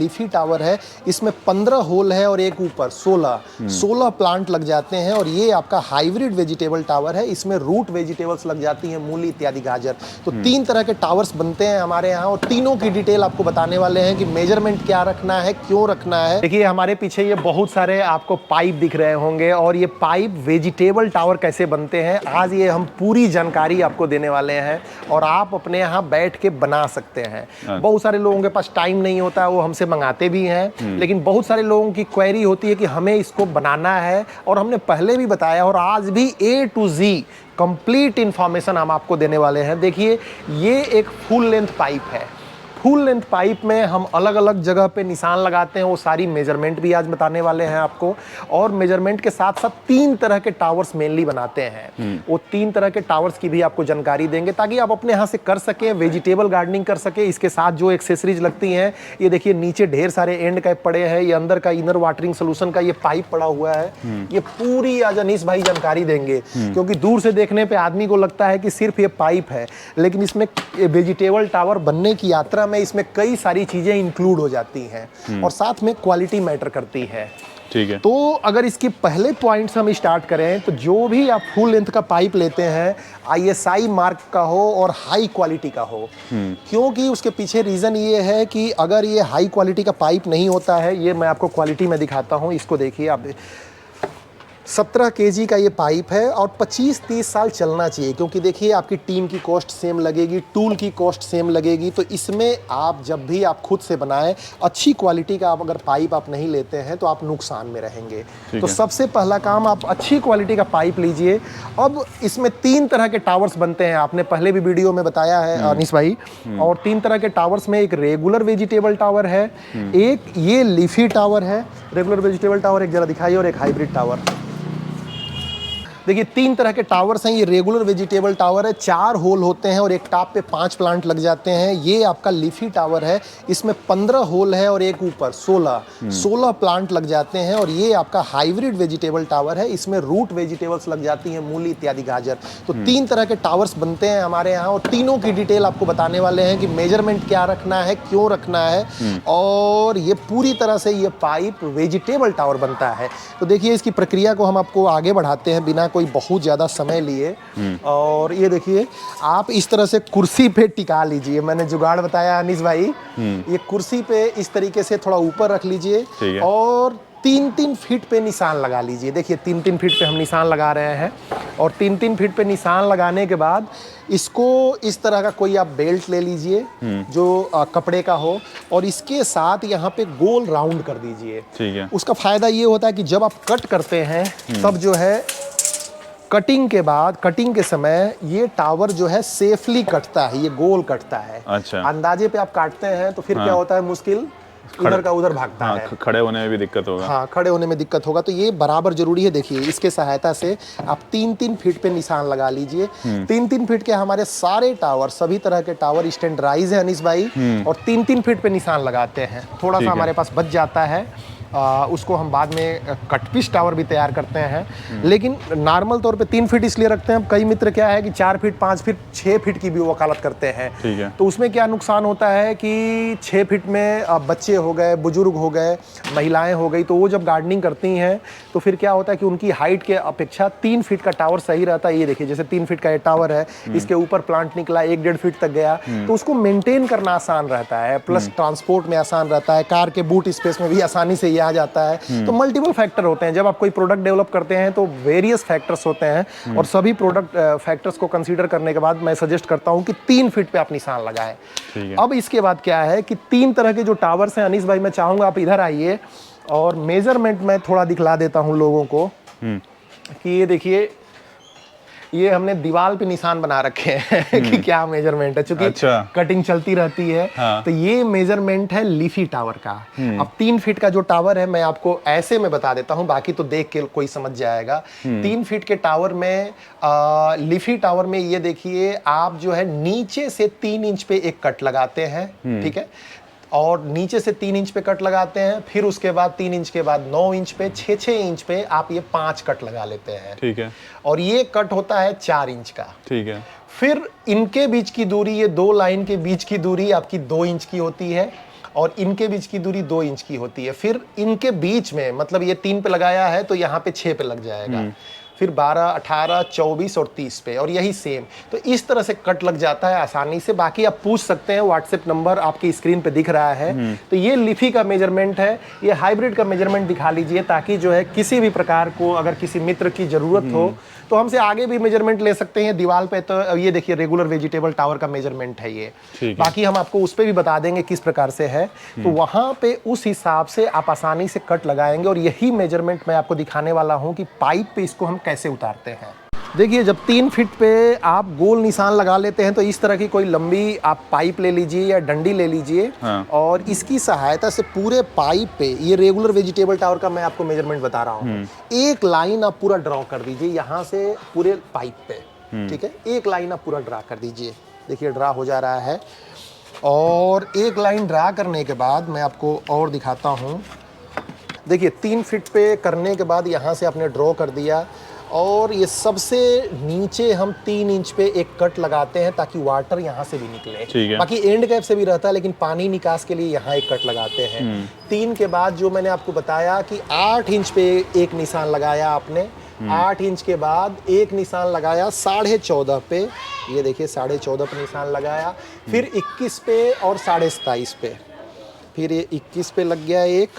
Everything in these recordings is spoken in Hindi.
लीफी टावर है, इसमें 15 होल है और एक ऊपर 16 प्लांट लग जाते हैं। और ये आपका हाइब्रिड वेजिटेबल टावर है, इसमें रूट वेजिटेबल्स लग जाती हैं, मूली इत्यादि, गाजर। तो 3 तरह के टावर्स बनते हैं हमारे यहाँ और तीनों की डिटेल आपको बताने वाले हैं कि मेजरमेंट क्या रखना है, क्यों रखना है। देखिए हमारे पीछे ये बहुत सारे आपको पाइप दिख रहे होंगे और ये पाइप वेजिटेबल टावर कैसे बनते हैं, आज ये हम पूरी जानकारी आपको देने वाले हैं और आप अपने यहाँ बैठ के बना सकते हैं। बहुत सारे लोगों के पास टाइम नहीं होता है, वो हमसे मंगाते भी हैं, लेकिन बहुत सारे लोगों की क्वेरी होती है कि हमें इसको बनाना है। और हमने पहले भी बताया और आज भी A to Z complete information हम आपको देने वाले हैं। देखिए ये एक फुल लेंथ पाइप है। फुल लेंथ पाइप में हम अलग अलग जगह पे निशान लगाते हैं, वो सारी मेजरमेंट भी आज बताने वाले हैं आपको। और मेजरमेंट के साथ साथ 3 तरह के टावर्स मेनली बनाते हैं, वो 3 तरह के टावर्स की भी आपको जानकारी देंगे ताकि आप अपने यहाँ से कर सकें, वेजिटेबल गार्डनिंग कर सके। इसके साथ जो एक्सेसरीज लगती हैं, ये देखिए नीचे ढेर सारे एंड कैप पड़े हैं, ये अंदर का इनर वाटरिंग सोल्यूशन का ये पाइप पड़ा हुआ है। ये पूरी आज अनीस भाई जानकारी देंगे, क्योंकि दूर से देखने पे आदमी को लगता है कि सिर्फ ये पाइप है, लेकिन इसमें वेजिटेबल टावर बनने की यात्रा में इसमें कई सारी चीजें इंक्लूड हो जाती हैं और साथ में क्वालिटी मैटर करती है। ठीक है। तो अगर इसके पहले पॉइंट्स हम स्टार्ट करें तो जो भी आप फुल लेंथ का पाइप लेते हैं, ISI मार्क का हो और हाई क्वालिटी का हो, क्योंकि उसके पीछे रीजन ये है कि अगर ये हाई क्वालिटी का पाइप नहीं होता है, ये मैं आपको क्वालिटी में दिखाता हूँ, इसको देखिए आप। 17 kg का ये पाइप है और 25-30 साल चलना चाहिए, क्योंकि देखिए आपकी टीम की कॉस्ट सेम लगेगी, टूल की कॉस्ट सेम लगेगी। तो इसमें आप जब भी आप खुद से बनाएं, अच्छी क्वालिटी का आप अगर पाइप आप नहीं लेते हैं तो आप नुकसान में रहेंगे। तो सबसे पहला काम, आप अच्छी क्वालिटी का पाइप लीजिए। अब इसमें 3 तरह के टावर्स बनते हैं, आपने पहले भी वीडियो में बताया है अनीस भाई। और 3 तरह के टावर्स में एक रेगुलर वेजिटेबल टावर है, एक ये लीफी टावर है, रेगुलर वेजिटेबल टावर एक जरा दिखाइए, और एक हाइब्रिड टावर। देखिए 3 तरह के टावर्स हैं। ये रेगुलर वेजिटेबल टावर है, 4 होल होते हैं और एक टॉप पे 5 प्लांट लग जाते हैं। ये आपका लीफी टावर है, इसमें 15 होल है और एक ऊपर 16 प्लांट लग जाते हैं। और ये आपका हाइब्रिड वेजिटेबल टावर है, इसमें रूट वेजिटेबल्स लग जाती हैं, मूली इत्यादि, गाजर। तो 3 तरह के टावर्स बनते हैं हमारे यहाँ और तीनों की डिटेल आपको बताने वाले हैं कि मेजरमेंट क्या रखना है, क्यों रखना है। और ये पूरी तरह से ये पाइप वेजिटेबल टावर बनता है। तो देखिए इसकी प्रक्रिया को हम आपको आगे बढ़ाते हैं बिना कोई बहुत ज़्यादा समय लिए। और ये देखिए आप इस तरह से कुर्सी पे टिका लीजिए, मैंने जुगाड़ बताया अनीस भाई। ये कुर्सी पे इस तरीके से थोड़ा ऊपर रख लीजिए और 3-3 फीट पे निशान लगा लीजिए। देखिए 3-3 फीट पे हम निशान लगा रहे हैं और 3-3 फीट पे निशान लगाने के बाद इसको इस तरह का कोई आप बेल्ट ले लीजिए जो कपड़े का हो और इसके साथ यहाँ पे गोल राउंड कर दीजिए। ठीक है। उसका फायदा ये होता है कि जब आप कट करते हैं तब जो है कटिंग के बाद, कटिंग के समय ये टावर जो है सेफली कटता है, ये गोल कटता है। अच्छा। अंदाजे पे आप काटते हैं तो फिर क्या होता है, मुश्किल इधर का उधर भागता है। खड़े होने में भी दिक्कत होगा। हाँ, खड़े होने में दिक्कत होगा। तो ये बराबर जरूरी है। देखिए इसके सहायता से आप 3-3 फीट पे निशान लगा लीजिए। 3-3 फीट के हमारे सारे टावर, सभी तरह के टावर स्टैंडर्डाइज है अनीस भाई, और 3-3 फीट पे निशान लगाते हैं। थोड़ा सा हमारे पास बच जाता है, उसको हम बाद में कटपीस टावर भी तैयार करते हैं, लेकिन नॉर्मल तौर पे 3 फीट इसलिए रखते हैं। कई मित्र क्या है कि 4 फीट, 5 फीट, 6 फीट की भी वकालत करते हैं। ठीक है। तो उसमें क्या नुकसान होता है कि 6 फीट में बच्चे हो गए, बुजुर्ग हो गए, महिलाएं हो गई, तो वो जब गार्डनिंग करती हैं तो फिर क्या होता है कि उनकी हाइट के अपेक्षा 3 फीट का टावर सही रहता है। ये देखिए जैसे 3 फीट का ये टावर है, इसके ऊपर प्लांट निकला 1-1.5 फीट तक गया, तो उसको मेंटेन करना आसान रहता है, प्लस ट्रांसपोर्ट में आसान रहता है, कार के बूट स्पेस में भी आसानी से ये आ जाता है। तो मल्टीपल फैक्टर होते हैं। जब आप कोई प्रोडक्ट डेवलप करते हैं तो वेरियस फैक्टर्स होते हैं और सभी प्रोडक्ट फैक्टर्स को कंसीडर करने के बाद मैं सजेस्ट करता हूं कि 3 फीट पे आप निशान लगाएं। अब इसके बाद क्या है कि 3 तरह के जो टावर्स हैं अनीस भाई, मैं चाहूंगा आप इधर आइए और मेजरमेंट में थोड़ा दिखला देता हूं लोगों को कि ये देखिए, ये हमने दीवार पे निशान बना रखे हैं कि क्या मेजरमेंट है, चूंकि कटिंग चलती रहती है। तो ये मेजरमेंट है लीफी टावर का। अब 3 फीट का जो टावर है, मैं आपको ऐसे में बता देता हूं, बाकी तो देख के कोई समझ जाएगा। 3 फीट के टावर में, लीफी टावर में ये देखिए आप जो है नीचे से 3 इंच पे एक कट लगाते हैं, ठीक है, और नीचे से 3 इंच पे कट लगाते हैं, फिर उसके बाद 3 इंच के बाद 9 इंच पे, 6-6 इंच पे आप ये 5 कट लगा लेते हैं। ठीक है। और ये कट होता है 4 इंच का। ठीक है। फिर इनके बीच की दूरी, ये 2 लाइन के बीच की दूरी आपकी 2 इंच की होती है। और इनके बीच की दूरी 2 इंच की होती है। फिर इनके बीच में मतलब ये 3 पे लगाया है तो यहाँ पे 6 पे लग जाएगा, फिर 12, 18, 24 और 30 पे, और यही सेम। तो इस तरह से कट लग जाता है आसानी से। बाकी आप पूछ सकते हैं, व्हाट्सएप नंबर आपकी स्क्रीन पे दिख रहा है। तो ये लिफी का मेजरमेंट है, ये हाइब्रिड का मेजरमेंट दिखा लीजिए, ताकि जो है किसी भी प्रकार को अगर किसी मित्र की जरूरत हो तो हमसे आगे भी मेजरमेंट ले सकते हैं। दीवार पे तो ये देखिए रेगुलर वेजिटेबल टावर का मेजरमेंट है ये, बाकी हम आपको उस पर भी बता देंगे किस प्रकार से है। तो वहां पे उस हिसाब से आप आसानी से कट लगाएंगे, और यही मेजरमेंट मैं आपको दिखाने वाला हूं कि पाइप पे इसको हम कैसे उतारते हैं। देखिए, जब 3 फीट पे आप गोल निशान लगा लेते हैं तो इस तरह की कोई लंबी आप पाइप ले लीजिए या डंडी ले लीजिए, और इसकी सहायता से पूरे पाइप पे, ये रेगुलर वेजिटेबल टावर का मैं आपको मेजरमेंट बता रहा हूँ, एक लाइन आप पूरा ड्रॉ कर दीजिए यहाँ से पूरे पाइप पे, ठीक है। एक लाइन आप पूरा ड्रा कर दीजिए, देखिए ड्रा हो जा रहा है। और एक लाइन ड्रा करने के बाद मैं आपको और दिखाता हूँ। देखिए 3 फीट पे करने के बाद यहाँ से आपने ड्रॉ कर दिया, और ये सबसे नीचे हम 3 इंच पे एक कट लगाते हैं ताकि वाटर यहाँ से भी निकले। बाकी एंड कैप से भी रहता है, लेकिन पानी निकास के लिए यहाँ एक कट लगाते हैं। 3 के बाद जो मैंने आपको बताया कि 8 इंच पे एक निशान लगाया आपने, 8 इंच के बाद एक निशान लगाया 14.5 पे, ये देखिए 14.5 पे निशान लगाया, फिर 21 पे और 27.5 पे, फिर ये 21 पे लग गया एक,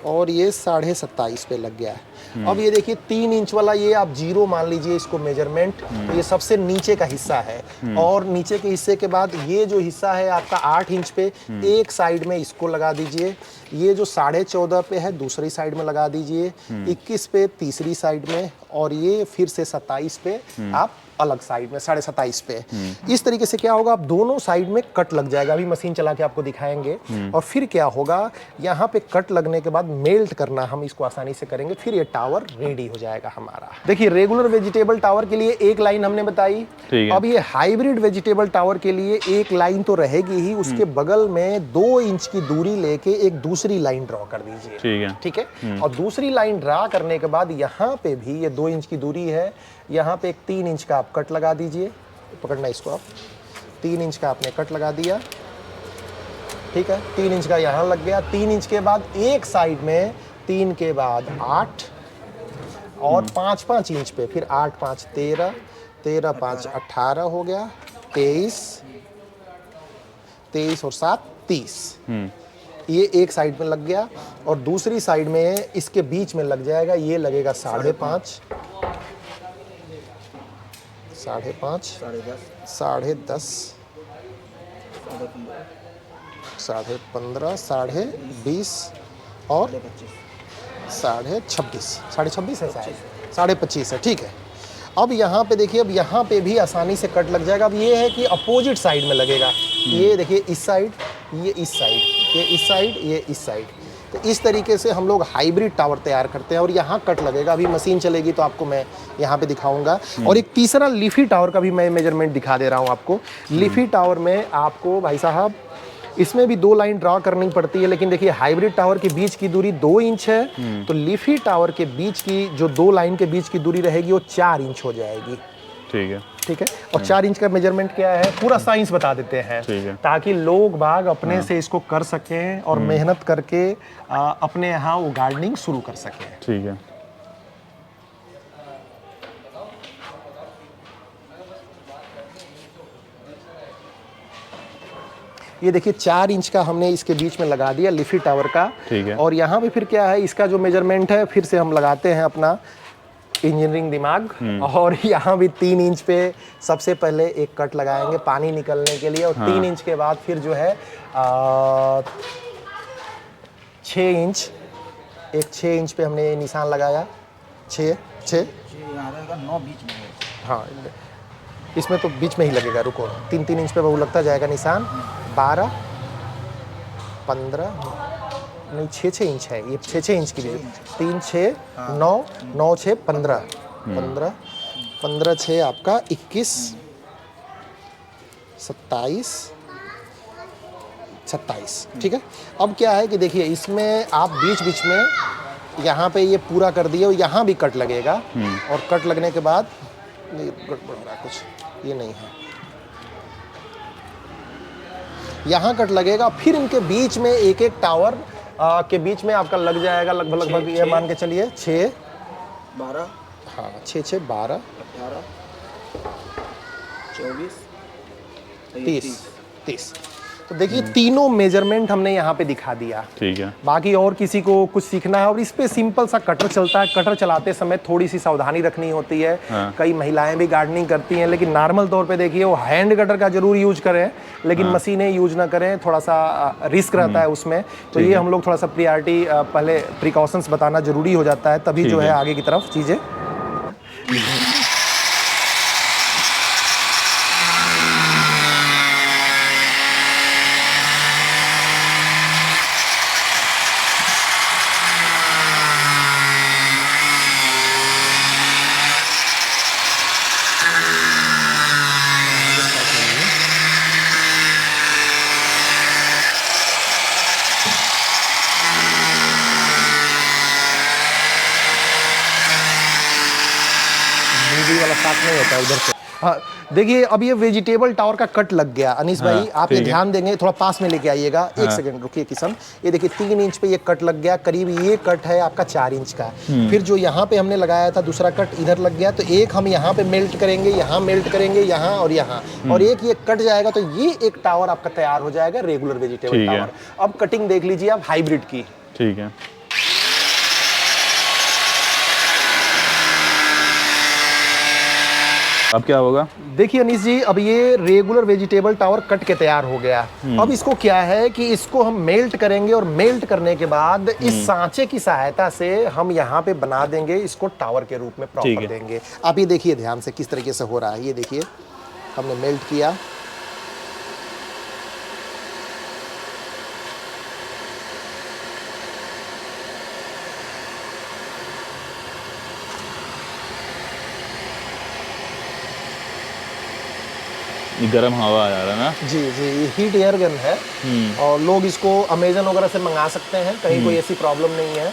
और ये 27.5 पे लग गया है। अब ये देखिए 3 इंच वाला ये आप 0 मान लीजिए इसको मेजरमेंट, तो ये सबसे नीचे का हिस्सा है। और नीचे के हिस्से के बाद ये जो हिस्सा है आपका 8 इंच पे, एक साइड में इसको लगा दीजिए। ये जो 14.5 पे है दूसरी साइड में लगा दीजिए, 21 पे तीसरी साइड में, और ये फिर से 27 पे आप अलग साइड में 27.5 पे। इस तरीके से क्या होगा, आप दोनों साइड में कट लग जाएगा। अभी मशीन चला के आपको दिखाएंगे। और फिर क्या होगा, यहाँ पे कट लगने के बाद मेल्ट करना हम इसको आसानी से करेंगे, फिर ये टावर रेडी हो जाएगा हमारा। देखिए रेगुलर वेजिटेबल टावर के लिए एक लाइन हमने बताई, अब ये हाइब्रिड वेजिटेबल टावर के लिए एक लाइन तो रहेगी ही, उसके बगल में 2 इंच की दूरी लेके एक दूसरी लाइन ड्रॉ कर दीजिए, ठीक है। और दूसरी लाइन ड्रॉ करने के बाद यहाँ पे भी ये 2 इंच की दूरी है, यहाँ पे एक 3 इंच का आप कट लगा दीजिए, पकड़ना इसको आप, 3 इंच का आपने कट लगा दिया, ठीक है। 3 इंच का यहाँ लग गया। 3 इंच के बाद एक साइड में 3 के बाद 8 और 5-5 इंच पे, फिर 8, 5, 13, 13, 5, 18 हो गया, 23, 23 और 7, 30। ये एक साइड में लग गया, और दूसरी साइड में इसके बीच में लग जाएगा, ये लगेगा 5.5, 5.5, 10.5, 15.5, 20.5 और 26.5, 26.5 है शायद, 25.5 है, ठीक है। अब यहाँ पे देखिए, अब यहाँ पे भी आसानी से कट लग जाएगा। अब ये है कि अपोजिट साइड में लगेगा, ये देखिए इस साइड, ये इस साइड, ये इस साइड, ये इस साइड। तो इस तरीके से हम लोग हाइब्रिड टावर तैयार करते हैं, और यहाँ कट लगेगा। अभी मशीन चलेगी तो आपको मैं यहाँ पे दिखाऊंगा। और एक तीसरा लीफी टावर का भी मैं मेजरमेंट दिखा दे रहा हूँ आपको। लीफी टावर में आपको भाई साहब इसमें भी 2 लाइन ड्रॉ करनी पड़ती है, लेकिन देखिए हाइब्रिड टावर के बीच की दूरी 2 इंच है, तो लीफी टावर के बीच की जो 2 लाइन के बीच की दूरी रहेगी वो 4 इंच हो जाएगी, ठीक है, ठीक है। और 4 इंच का मेजरमेंट क्या है, पूरा साइंस बता देते हैं, ताकि लोग बाग अपने से इसको कर सकें और मेहनत करके अपने यहाँ वो गार्डनिंग शुरू कर सकें, ठीक है। ये देखिए 4 इंच का हमने इसके बीच में लगा दिया लीफी टावर का, ठीक है। और यहाँ पे फिर क्या है, इसका जो मेजरमेंट है फिर से हम लगाते हैं अपना इंजीनियरिंग दिमाग, और यहाँ भी 3 इंच पे सबसे पहले एक कट लगाएंगे पानी निकलने के लिए, और 3 इंच के बाद फिर जो है 6 इंच, एक 6 इंच पे हमने निशान लगाया, 6 9 बीच में, हाँ इसमें तो बीच में ही लगेगा, रुको 3-3 इंच पे वो लगता जाएगा निशान, 12, 15, नहीं 6-6 इंच है ये, 6-6 इंच की 3, 6, 9, 9, 6, 15, 15, 6 आपका 21, 27, 27, ठीक है। अब क्या है कि देखिए इसमें आप बीच बीच में यहाँ पे ये पूरा कर दिए, और यहाँ भी कट लगेगा, और कट लगने के बाद गड़बड़ हो रहा है कुछ, ये नहीं है, यहाँ कट लगेगा, फिर इनके बीच में एक एक टावर के बीच में आपका लग जाएगा लगभग ये मान के चलिए 6 12, हाँ 6 6 12 18 24 30। तो देखिए तीनों मेजरमेंट हमने यहाँ पे दिखा दिया। ठीक है। बाकी और किसी को कुछ सीखना है, और इस पे सिंपल सा कटर चलता है। कटर चलाते समय थोड़ी सी सावधानी रखनी होती है। हाँ। कई महिलाएं भी गार्डनिंग करती हैं, लेकिन नॉर्मल तौर पे देखिए वो हैंड कटर का जरूर यूज करें, लेकिन मशीनें यूज ना करें, थोड़ा सा रिस्क रहता है उसमें। तो ये हम लोग थोड़ा सा प्रियॉरिटी पहले प्रिकॉशंस बताना जरूरी हो जाता है, तभी जो है आगे की तरफ चीजें। वाला स्टार्ट नहीं होता है उधर से। हाँ देखिए अब ये वेजिटेबल टावर का कट लग गया। अनीस भाई आप ये ध्यान देंगे, थोड़ा पास में लेके आइएगा। एक सेकंड रुकिए किशन, ये देखिए 3 इंच पे ये कट लग गया। करीब ये कट है आपका 4 इंच का। फिर जो यहाँ पे हमने लगाया था दूसरा कट इधर लग गया, तो एक हम यहाँ पे मेल्ट करेंगे, यहाँ मेल्ट करेंगे, यहाँ और यहाँ, और एक ये कट जाएगा, तो ये एक टावर आपका तैयार हो जाएगा, रेगुलर वेजिटेबल टावर। अब कटिंग देख लीजिए आप हाइब्रिड की। ठीक है। अब क्या होगा? देखिए अनीस जी, अब ये रेगुलर वेजिटेबल टावर कट के तैयार हो गया। अब इसको क्या है कि इसको हम मेल्ट करेंगे, और मेल्ट करने के बाद इस सांचे की सहायता से हम यहाँ पे बना देंगे, इसको टावर के रूप में प्रॉपर देंगे। आप ये देखिए ध्यान से किस तरीके से हो रहा है। ये देखिए हमने मेल्ट किया, ये गर्म हवा आ रहा है ना? जी जी, ये हीट एयर गन है, और लोग इसको अमेजन वगैरह से मंगा सकते हैं। कहीं कोई ऐसी प्रॉब्लम नहीं है।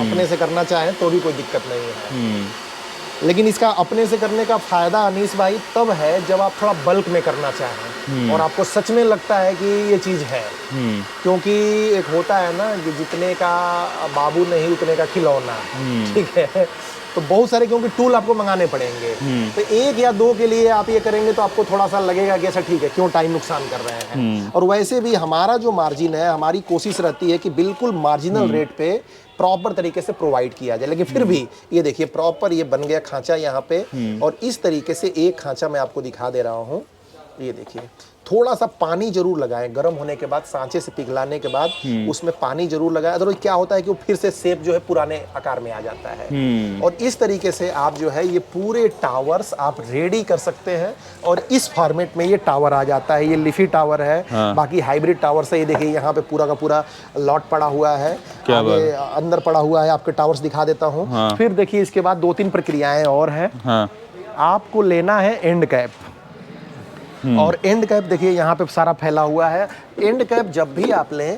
अपने से करना चाहें तो भी कोई दिक्कत नहीं है। लेकिन इसका अपने से करने का फायदा अनीस भाई तब है जब आप थोड़ा बल्क में करना चाहें और आपको सच में लगता है कि ये चीज़ है। क्योंकि एक होता है ना कि जितने का बाबू नहीं उतने का खिलौना, ठीक है। तो बहुत सारे क्योंकि टूल आपको मंगाने पड़ेंगे, तो 1 या 2 के लिए आप ये करेंगे तो आपको थोड़ा सा लगेगा कि अच्छा ठीक है, क्यों टाइम नुकसान कर रहे हैं। और वैसे भी हमारा जो मार्जिन है, हमारी कोशिश रहती है कि बिल्कुल मार्जिनल रेट पे प्रॉपर तरीके से प्रोवाइड किया जाए। लेकिन फिर भी ये देखिए प्रॉपर ये बन गया खांचा यहाँ पे, और इस तरीके से एक खांचा मैं आपको दिखा दे रहा हूँ। ये देखिए थोड़ा सा पानी जरूर लगाएं, गर्म होने के बाद सांचे से पिघलाने के बाद उसमें पानी जरूर लगाएं। अदरवाइज क्या होता है कि वो फिर से शेप जो है पुराने आकार में आ जाता है। और इस तरीके से आप जो है ये पूरे टावर्स आप रेडी कर सकते हैं, और इस फॉर्मेट में ये टावर आ जाता है। ये लिफी टावर है। बाकी हाइब्रिड टावर से ये देखिए यहाँ पे पूरा का पूरा लॉट पड़ा हुआ है, आगे अंदर पड़ा हुआ है। आपके टावर्स दिखा देता हूँ। फिर देखिए इसके बाद 2-3 प्रक्रियाएं और हैं। आपको लेना है एंड कैप, और एंड कैप देखिए यहाँ पे सारा फैला हुआ है। एंड कैप जब भी आप लें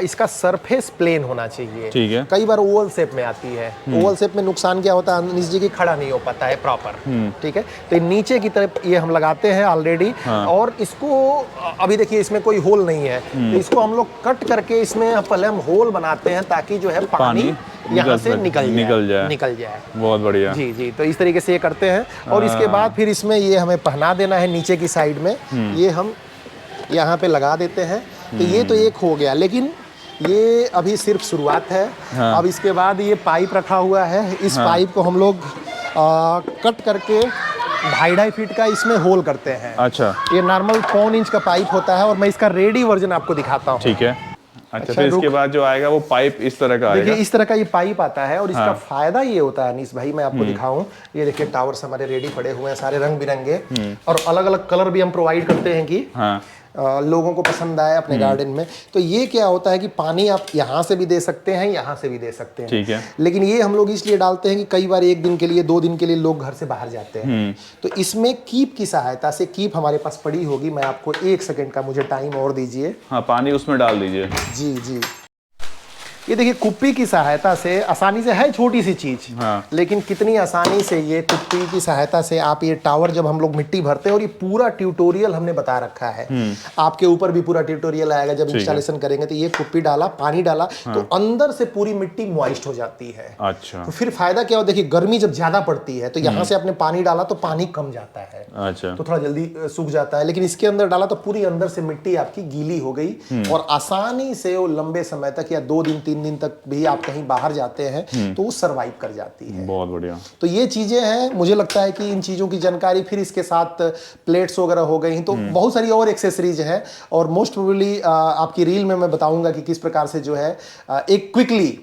इसका सरफेस प्लेन होना चाहिए। ठीक है। कई बार ओवल शेप में आती है। ओवल शेप में नुकसान क्या होता है अनीस जी की, खड़ा नहीं हो पाता है प्रॉपर। ठीक है, तो नीचे की तरफ ये हम लगाते हैं ऑलरेडी। और इसको अभी देखिए इसमें कोई होल नहीं है, तो इसको हम लोग कट करके इसमें पहले हम होल बनाते हैं ताकि जो है पानी यहाँ से निकल जाए। बहुत बढ़िया। जी जी, तो इस तरीके से ये करते हैं। और इसके बाद फिर इसमें ये हमें पहना देना है नीचे की साइड में। ये हम यहाँ पे लगा देते हैं। तो ये तो एक हो गया, लेकिन ये अभी सिर्फ शुरुआत है। अब इसके बाद ये पाइप रखा हुआ है। इस पाइप को हम लोग कट करके 2.5 फीट का इसमें होल करते हैं। अच्छा, ये नॉर्मल 1 इंच का पाइप होता है, और मैं इसका रेडी वर्जन आपको दिखाता हूँ। ठीक है। अच्छा, फिर इसके बाद जो आएगा वो पाइप इस तरह का आएगा। देखिए इस तरह का ये पाइप आता है, और इसका फायदा ये होता है अनीस भाई, मैं आपको दिखाऊं। ये देखिए टावर्स हमारे रेडी पड़े हुए हैं, सारे रंग बिरंगे, और अलग अलग कलर भी हम प्रोवाइड करते हैं कि लोगों को पसंद आए अपने गार्डन में। तो ये क्या होता है कि पानी आप यहाँ से भी दे सकते हैं, यहाँ से भी दे सकते हैं। ठीक है। लेकिन ये हम लोग इसलिए डालते हैं कि कई बार 1 दिन के लिए 2 दिन के लिए लोग घर से बाहर जाते हैं, तो इसमें कीप की सहायता से, कीप हमारे पास पड़ी होगी, मैं आपको 1 सेकंड का मुझे टाइम और दीजिए। हाँ, पानी उसमें डाल दीजिए। जी जी। ये देखिए कुप्पी की सहायता से आसानी से, है छोटी सी चीज, हाँ। लेकिन कितनी आसानी से ये कुप्पी की सहायता से आप ये टावर जब हम लोग मिट्टी भरते हैं, और ये पूरा ट्यूटोरियल हमने बता रखा है, आपके ऊपर भी पूरा ट्यूटोरियल आएगा जब इंस्टॉलेशन करेंगे। तो ये कुप्पी डाला, पानी डाला, तो अंदर से पूरी मिट्टी मॉइस्ट हो जाती है। अच्छा। तो फिर फायदा क्या हो, देखिए गर्मी जब ज्यादा पड़ती है तो यहाँ से आपने पानी डाला तो पानी कम जाता है, अच्छा, तो थोड़ा जल्दी सूख जाता है। लेकिन इसके अंदर डाला तो पूरी अंदर से मिट्टी आपकी गीली हो गई, और आसानी से वो लंबे समय तक या 2 दिन 3 दिन तक भी आप कहीं बाहर जाते हैं तो वो सरवाइव कर जाती है। बहुत बढ़िया। तो ये चीजें हैं, मुझे लगता है कि इन चीजों की जानकारी, फिर इसके साथ प्लेट्स वगैरह हो गई, तो बहुत सारी और एक्सेसरीज हैं। और मोस्ट प्रोबेबली आपकी रील में मैं बताऊंगा कि किस प्रकार से जो है एक क्विकली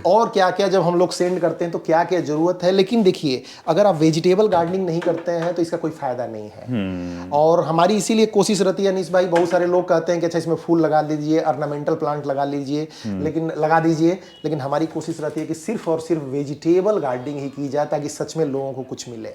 और क्या क्या जब हम लोग सेंड करते हैं तो क्या क्या जरूरत है। लेकिन देखिए, अगर आप वेजिटेबल गार्डनिंग नहीं करते हैं तो इसका कोई फायदा नहीं है। और हमारी इसीलिए कोशिश रहती है अनीस भाई, बहुत सारे लोग कहते हैं कि अच्छा इसमें फूल लगा दीजिए, ऑर्नामेंटल प्लांट लगा लीजिए, लेकिन लगा दीजिए, लेकिन हमारी कोशिश रहती है कि सिर्फ और सिर्फ वेजिटेबल गार्डनिंग ही की जाए ताकि सच में लोगों को कुछ मिले।